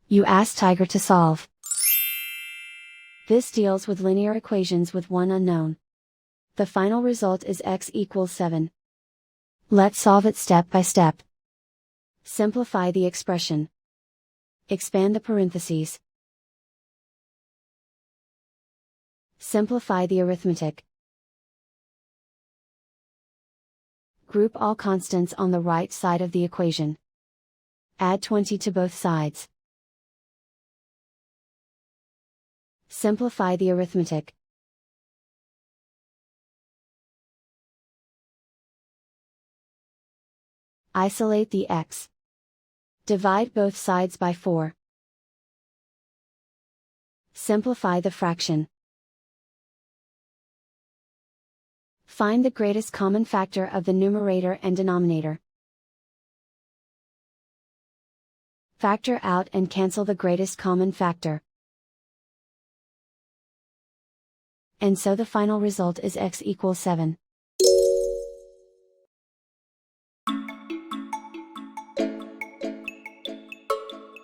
You ask Tiger to solve. This deals with linear equations with one unknown. The final result is x equals 7. Let's solve it step by step. Simplify the expression. Expand the parentheses. Simplify the arithmetic. Group all constants on the right side of the equation. Add 20 to both sides. Simplify the arithmetic. Isolate the x. Divide both sides by 4. Simplify the fraction. Find the greatest common factor of the numerator and denominator. Factor out and cancel the greatest common factor. And so the final result is x equals 7.